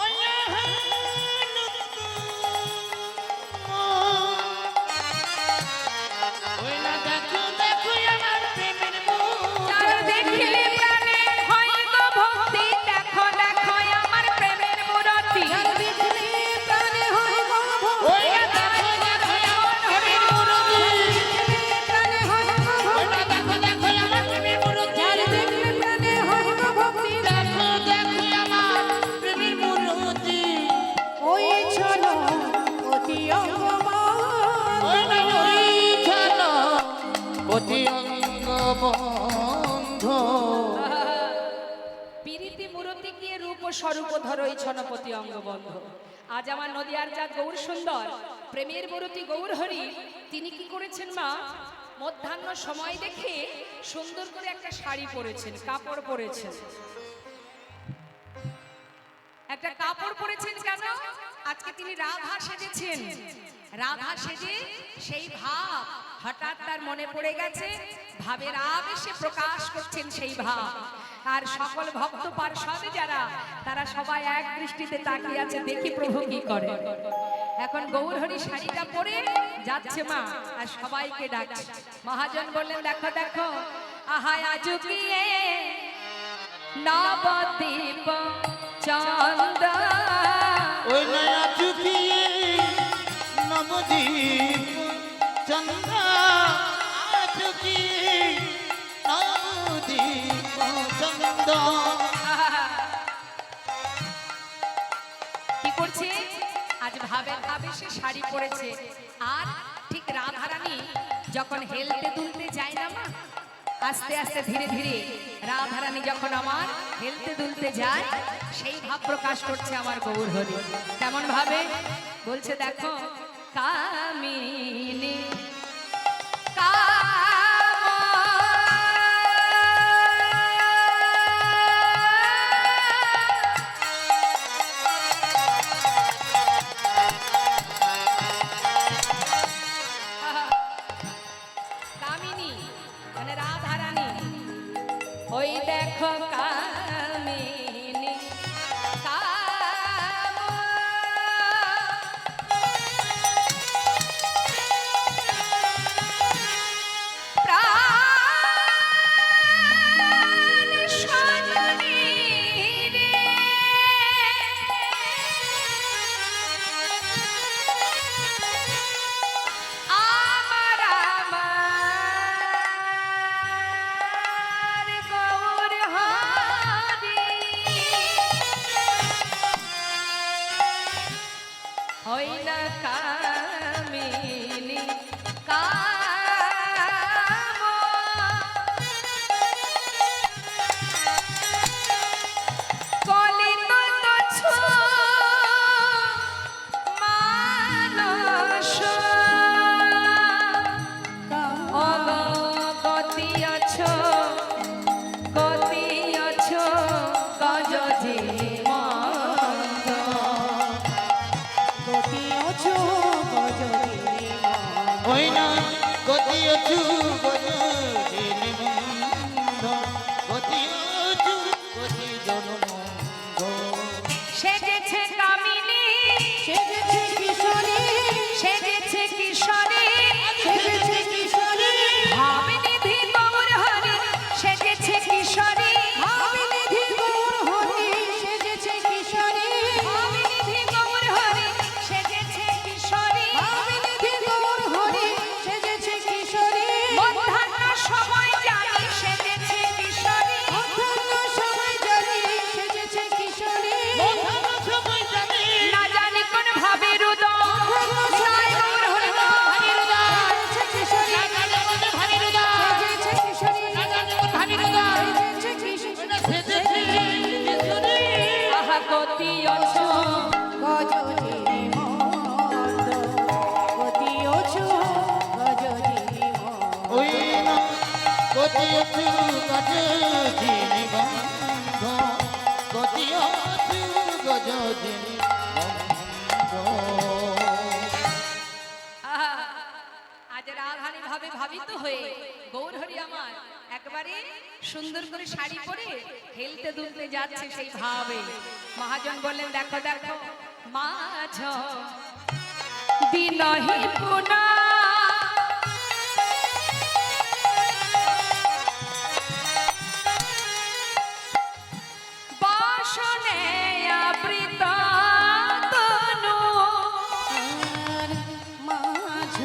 হয় আনন্দ। ওই না দেখো দেখো আমার প্রেমের যারে মূরতি। দেখলে প্রাণে হয় গো ভক্তি, দেখো দেখো আমার প্রেমের মূরতি। যার দেখলে প্রাণে হয় গো ওই ভক্তি। না দেখো দেখো আমার প্রেমের মূরতি। প্রাণে হয় গো ওই না ভক্তি। দেখো দেখো আমার প্রেমের মূরতি। যার দেখলে প্রাণে হয় গো ভক্তি। দেখো দেখো আমার প্রেমের মূরতি। ওই ছলো অতি অঙ্গময়। ওই না ওই ছানা, পতি অঙ্গবন্ধ। পিরিতি মূরতি গিয়ে রূপ ও স্বরূপ ধরই ছনপতি অঙ্গবন্ধ। আজ আমার নদিয়ার যা গৌর সুন্দর প্রেমের মূরতি গৌর হরি, তিনি কি করেছেন মা, মধ্যাহ্ন সময় দেখে সুন্দর করে একটা শাড়ি পরেছেন, কাপড় পরেছেন। একটা কাপড় পরেছেন কেন? আজকে তিনি রাধা সেজেছেন। রাধা সেজে সেই ভাব হঠাৎ তার মনে পড়ে গেছে, ভাবের আবেশে প্রকাশ করছেন সেই ভাব। আর সকল ভক্ত পার্ষদ যারা, তারা সবাই এক দৃষ্টিতে তাকিয়ে আছে, দেখি প্রভু কি করে। এখন গৌরহরি শাড়িটা পরে যাচ্ছে মা, আর সবাইকে ডাকছে। মহাজন বললেন, দেখো দেখো, আহা আজুকিয়ে নবদ্বীপ চন্দ, ওই নয়া চুকিয়ে নবদ্বীপ চন্দ্রা চুকিয়ে নবদ্বীপ চন্দ্রা। কি করছে? আজ ভাবের আবেশে শাড়ি পরেছে। আর ঠিক রাধারানী যখন হেলতে দুলতে যায় না মা, আস্তে আস্তে ধীরে ধীরে রাধারানী যখন আমার হেলতে দুলতে যায়, সেই ভাব প্রকাশ করছে আমার গৌরহরি। কেমন ভাবে বলছে, দেখো, কামিনী কামিনী মানে রাধারানী, ওই দেখো কামিনী কাম, প্রাণ সজনী রে, আমার আমার গৌরহরি, হই না কামিনী কাম, কলিত তুচ্ছ মানস, অগতি আছো গজ জীবন্ত, ওই না গতি অচু গতি নিবন্ধ, গতি অচু গতি জনমন্ধ। সেজেছে কামিনী, সেজেছে কিশোরী, সেজেছে কিশোরী, সেজেছে কিশোরী, ভাবনিধি গৌরহরি, সেজেছে কিশোরী, ভাবনিধি গৌরহরি, সেজেছে কিশোরী, ভাবনিধি গৌরহরি, সেজেছে কিশোরী, ভাবনিধি গৌরহরি, সেজেছে কিশোরী, মধ্যাহ্ন সময় জানি সেজেছে কিশোরী, মধ্যাহ্ন সময় জানি সেজেছে কিশোরী, মধ্যাহ্ন সময় জানি না জানি কোন ভাবের উদয়, নাই গৌরহরি ভাবের উদয়, সেজেছে কিশোরী, ভাবির উদয়, সেজেছে কিশোরী, ভাবির উদয়, সেজেছে কিশোরী, সেজেছে কিশোরী। আহা গতি অছ গজজিনি মন্দ, গতি অছু গজজিনি মন্দ। ওই না গতি অচু গজ জীবন্ধ, গতি অচু গজ জীবন্ধ। আহা, আজ রাধানী ভাবে ভাবিত হয়ে গৌরহরি আমার একবারে সুন্দর করে শাড়ি পরে হেলতে দুলতে যাচ্ছে সেই ভাবে। মহাজন বললেন, দেখো দেখো, মাঝ দিনহি পুনা, বাসনে আবৃত তনু, আর মাঝ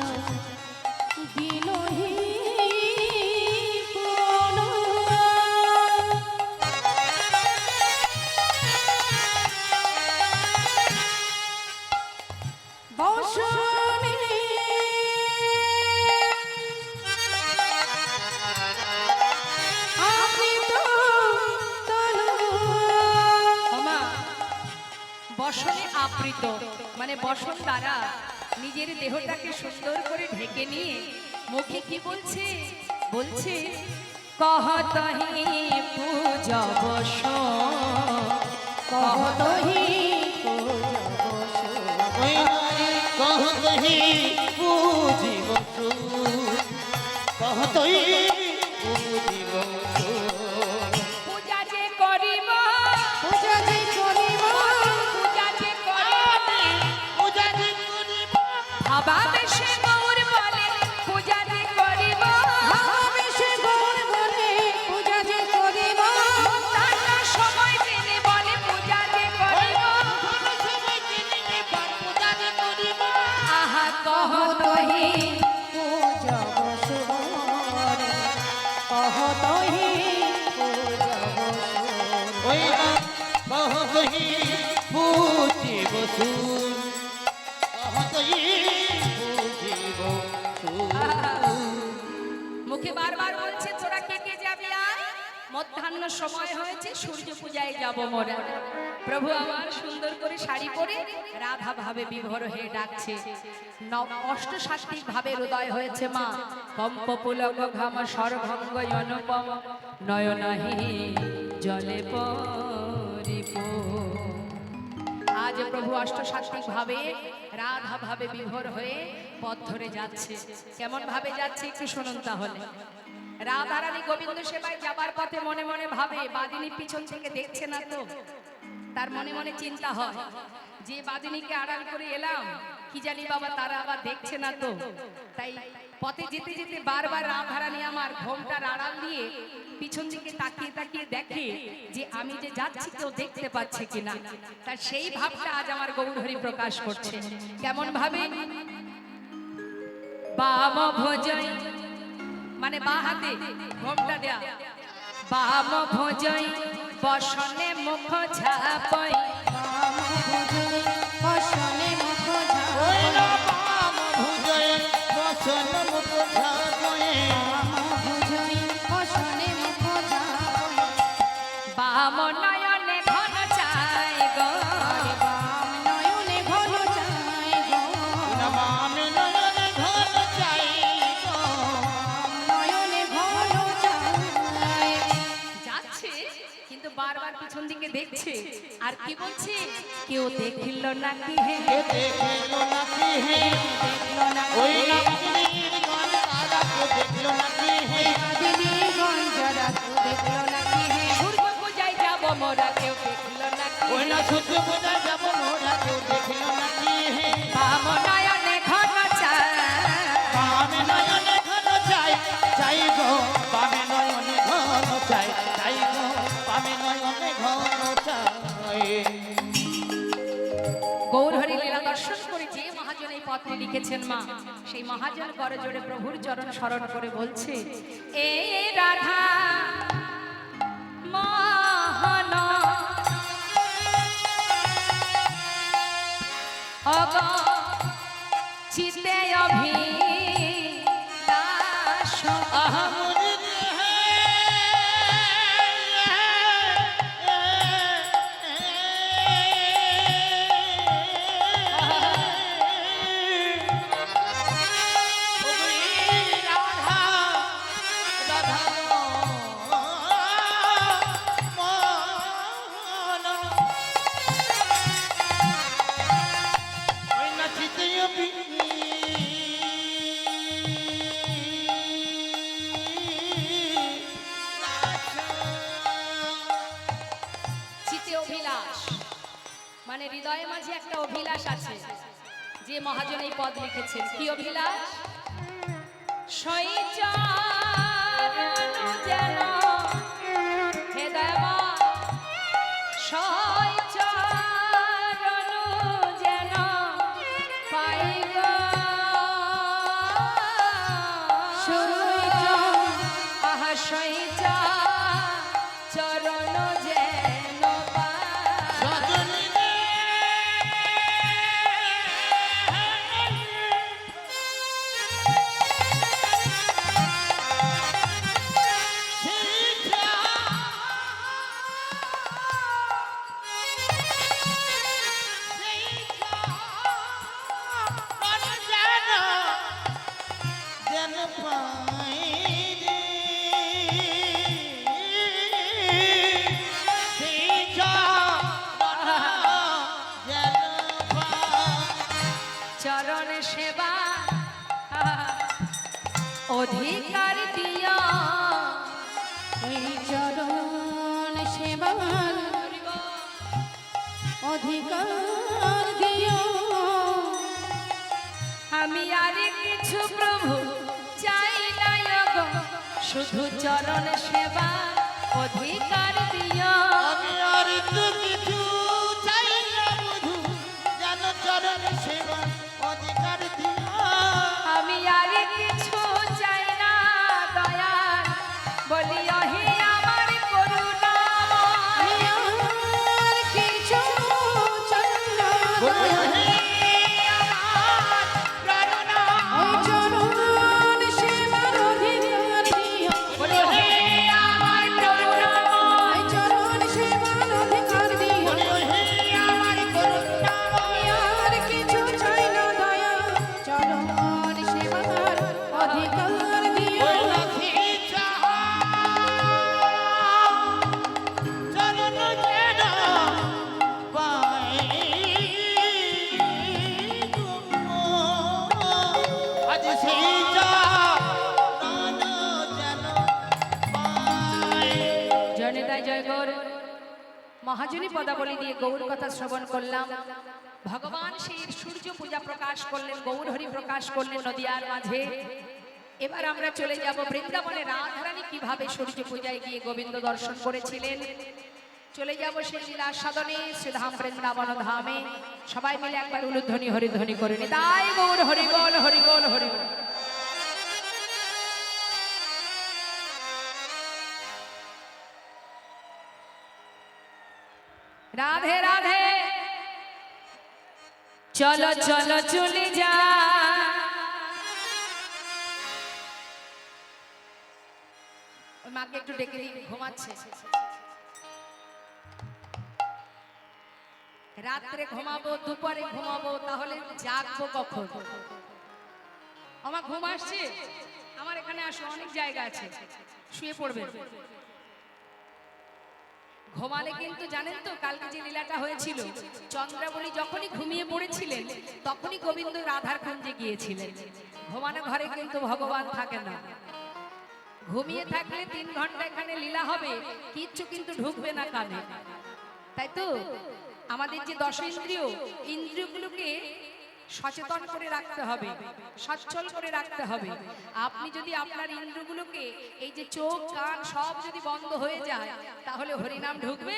দিনহি কোন, বসনে আবৃত তনু। ওমা, বসনে আবৃত মানে বসন দ্বারা নিজের দেহটাকে সুন্দর করে ঢেকে নিয়ে মুখে কি বলছে? বলছে, कहतहि पूजब सो, कहतहि कहतहि पूजिब सो, হয় না কহতহি বুঝিব সুর কহতহি বুঝিব সুর মুখে বারবার বলছে তোরা কে কে যাবি আয় মধ্যাহ্ন সময় হয়েছে সূর্য পূজায় যাব মোরা প্রভু আমার সুন্দর করে শাড়ি পরে রাধা ভাবে বিভোর হয়ে ডাকছে অষ্টসাত্ত্বিক ভাবে হৃদয় হয়েছে মা কম্প পুলক ঘাম সরভঙ্গ অনুপম নয়নাহি জলে পরিপ আজ প্রভু অষ্টসাত্ত্বিক ভাবে রাধা ভাবে বিভোর হয়ে পথ ধরে যাচ্ছে কেমন ভাবে যাচ্ছে একটু শুনুন তাহলে রাধা রানী গোবিন্দ সেবায় যাবার পথে মনে মনে ভাবে বাদিনী পিছন থেকে দেখছে না তো তার মনে মনে চিন্তা হয় যে বাদিনীকে আড়াল করে এলাম কি জানি বাবা তারা আবার দেখছে না তো তাই পথে যেতে যেতে বারবার রাধা রানী আমার ঘোমটার আড়াল দিয়ে পিছন দিকে তাকিয়ে তাকিয়ে দেখে যে আমি যে যাচ্ছি কেউ দেখতে পাচ্ছে কিনা তার সেই ভাবটা আজ আমার গৌরহরি প্রকাশ করছে কেমন ভাবে বাম ভোজয় মানে বা হাতে ঘোমটা দেয়া বাম ভোজয় বসনে মুখ ঝাপই বাম ভুজয় বসনে মুখ ওই ঝাপই না বাম ভুজয়ে বসন মুখ ঝাপয়ে বাম ভুজয় বসনে মুখ ঝাপই বাম নয়নে ঘন চাই গো আরে বাম নয়নে ঘন চাই গো বামে নয়নে ঘন চাই গো বাম নয়নে ঘন চাই যাচ্ছে কিন্তু বারবার পিছন দিকে দেখছে আর কি বলছে কেউ দেখিল নাকি হে কে দেখিল নাকি হে দেখলো না ওই নাগিনীর গান তারা কে দেখলো নাকি হে দিদি গঞ্জরা তো দেখলো নাকি হে সূর্য পূজায় যাব মোরা কেউ দেখিল নাকি ওই না সূর্য পূজায় যাব মোরা কেউ দেখিল নাকি হে বাম নয়নে ঘন চাই বামে নয়নে ঘন চাই চাই গো বামে নয়নে ঘন চাই চাই গো বামে নয়নে ঘন চাই গৌরহরি লীলা দর্শন করে যে মহাজন এই পত্রে লিখেছেন মা সেই মহাজন করজোড়ে প্রভুর চরণ স্মরণ করে বলছে এ রাধা মোহন অগ চিতে অভিলাষ আহামরি হে রাধা রাধা মোহন ওই নাচিতে চিতে অভিলাষ মানে হৃদয়ে মাঝে একটা অভিলাষ আছে যে মহাজন এই পদ লিখেছেন কি অভিলাষ সইচরণ যেন হে দেবা সইচরণ যেন পাই গো আহা সইচরণ যেন পাই চরণ সেবা অধিকার দিও এই চরণ সেবার অধিকার দিও আমি আর কিছু প্রভু চাই না গো শুধু চরণ সেবা অধিকার দিও আমি আর তো কিছু চাই না বধু যেন চরণ সেবা অধিকার দিও আমি আর কিছু চাই না দয়াল বলিও হে আমার করুণা আমি আর পদাবলী দিয়ে গৌর কথা শ্রবণ করলাম। ভগবান সেই সূর্য পূজা প্রকাশ করলেন, গৌর হরি প্রকাশ করলেন নদিয়ার মাঝে। এবার আমরা চলে যাব বৃন্দাবনে রাধারানী কিভাবে সূর্য পূজায় গিয়ে গোবিন্দ দর্শন করেছিলেন। চলে যাব সেই লীলা সাধনে শ্রীধাম বৃন্দাবন ধামে। সবাই মিলে একবার উলুধ্বনি হরিধ্বনি করে নি, তাই গৌর হরি বল, হরি বল, হরি বল। রাধে রাধে, চলো চলো চলে যা। ওই মাকে একটু ডেকে দিই, ঘুমাচ্ছে। রাত্রে ঘুমাবো, দুপুরে ঘুমাবো, তাহলে জাগবো কখন? আমার ঘুম আসছে, আমার এখানে আসো, অনেক জায়গা আছে, শুয়ে পড়বে। ঘুমালে কিন্তু জানেন তো কালকে যে লীলাটা হয়েছিল, চন্দ্রাবলী যখনই ঘুমিয়ে পড়েছিলেন তখনই গোবিন্দ রাধার কুঞ্জে গিয়েছিলেন। ঘুমানো ঘরে কিন্তু ভগবান থাকে না। ঘুমিয়ে থাকলে 3 ঘন্টা এখানে লীলা হবে, কিচ্ছু কিন্তু ঢুকবে না কানে, তাই তো? আমাদের যে 10 ইন্দ্রিয়, ইন্দ্রিয়গুলোকে সচেতন করে রাখতে হবে, সচ্ছল করে রাখতে হবে। আপনি যদি আপনার ইন্দ্রিয়গুলোকে, এই যে চোখ কান সব যদি বন্ধ হয়ে যায়, তাহলে হরিনাম ঢুকবে?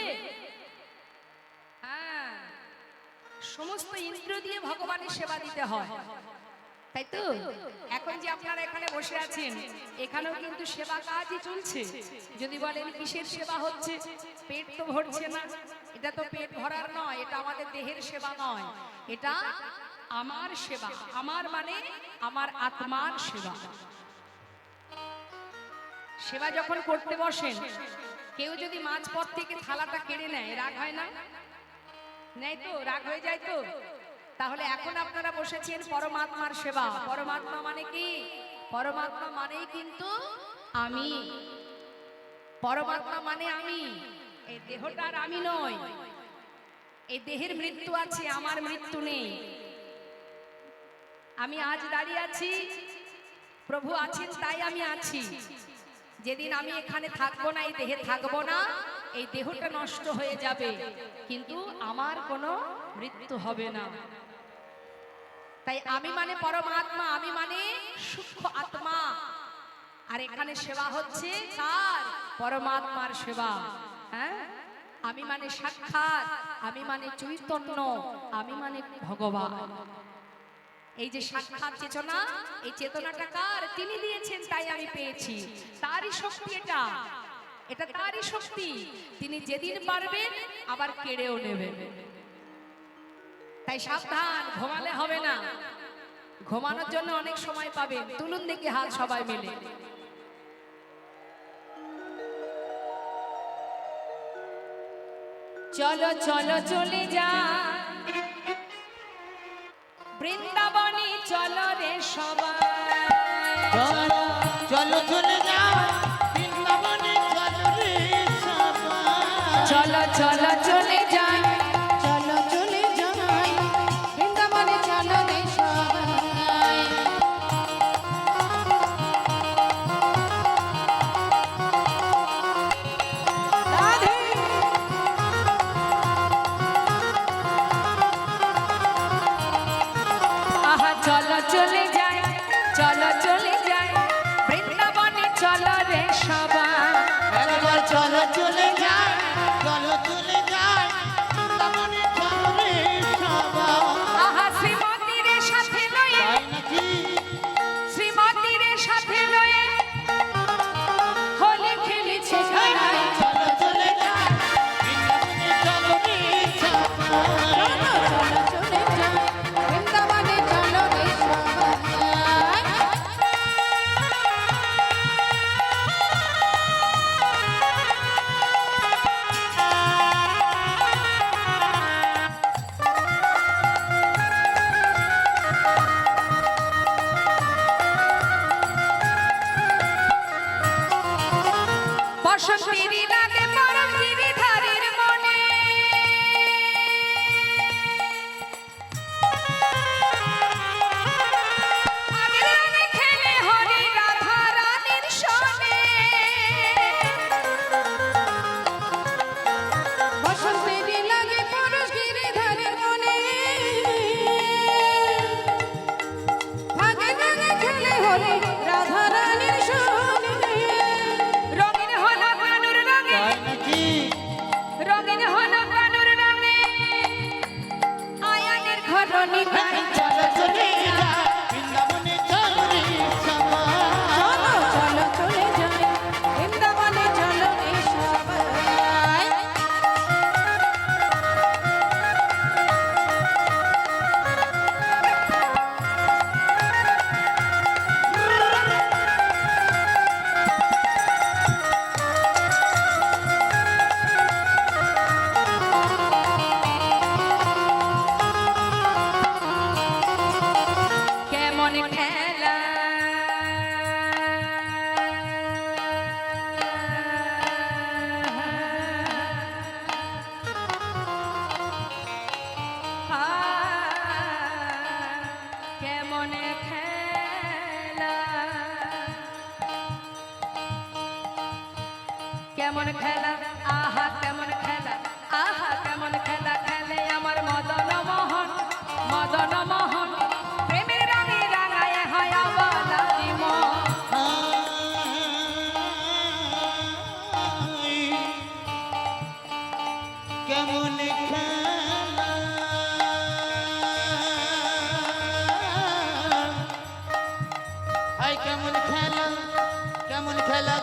হ্যাঁ, সমস্ত ইন্দ্রিয় দিয়ে ভগবানের সেবা দিতে হয়, তাই তো? এখন যে আপনারা এখানে বসে আছেন, এখানেও কিন্তু সেবা কাজই চলছে। যদি বলেন কিসের সেবা হচ্ছে, পেট তো ভরছে না, এটা তো পেট ভরার নয়, এটা আমাদের দেহের সেবা নয়, এটা আমার সেবা। আমার মানে আমার আত্মার সেবা। সেবা যখন করতে বসেন, কেউ যদি মাঝপথ থেকে থালাটা কেড়ে নেয়, রাগ হয় না? নেই তো, রাগ হয়ে যায় তো। তাহলে এখন আপনারা বসেছেন পরমাত্মার সেবা। পরমাত্মা মানে কি? পরমাত্মা মানেই কিন্তু আমি। পরমাত্মা মানে আমি। এই দেহটার আমি নই, এই দেহের মৃত্যু আছে, আমার মৃত্যু নেই। আমি আজ দাঁড়িয়ে আছি, প্রভু আছেন তাই আমি আছি। যেদিন আমি এখানে থাকবো না, এই দেহে থাকবো না, এই দেহটা নষ্ট হয়ে যাবে, কিন্তু আমার কোনো মৃত্যু হবে না। তাই আমি মানে পরমাত্মা, আমি মানে সূক্ষ্ম আত্মা। আর এখানে সেবা হচ্ছে কার? পরমাত্মার সেবা। হ্যাঁ, আমি মানে সাক্ষাৎ, আমি মানে চৈতন্য, আমি মানে ভগবান। এই যে সাক্ষাৎ চেতনা, এই চেতনাটা কার? তিনি দিয়েছেন, তাই আমি পেয়েছি। তারই শক্তি এটা, এটা তারই শক্তি। তিনি যেদিন পারবেন আবার কেড়েও নেবেন। তাই সাবধান, ঘুমালে হবে না। ঘুমানোর জন্য অনেক সময় পাবেন। তুলুন দেখি হাত সবাই মিলে। চলো চলো চলে যা বৃন্দাবনে, চলো রে সবাই। চলো চলো চলে যাও বৃন্দাবনে, চলো রে সবাই। চলো চলো চলে যাই, চলো চলে যাই বৃন্দাবনে, চলো রে সবাই। রাধে আহা চলো চলে যাই, চলো চলে যাই বৃন্দাবনে, চলো রে সবাই। একবার চলো চলে যাই, চলো চলে যাই বৃন্দাবনে, চলো রে সবাই। আহা শ্রীমতীর সাথে লয়ে, তাই নাকি? শ্রীমতীর সাথে লয়ে হোলি খেলেছে খেলায়। চলো চলে যাই বৃন্দাবনে, চলো রে সবাই। চলো চলে যাই বৃন্দাবনে, চলো রে সবাই। বসন্তেরই লাগে পরম গিরিধারীর মনে, চলো নিতাই চলো চলে যাই বৃন্দাবনে চলো রে সবাই। চলো চলো চলে যাই বৃন্দাবনে চলো রে সবাই কেমন খেলা কেমন খেলা কেমন খেলা আহা কেমন খেলা আহা কেমন খেলা খেলে আমার মদন মোহন মদন মোহন প্রেমের রঙে রাঙায় হয় অবলারি মন কেমন খেলা হাই কেমন খেলা কেমন খেলা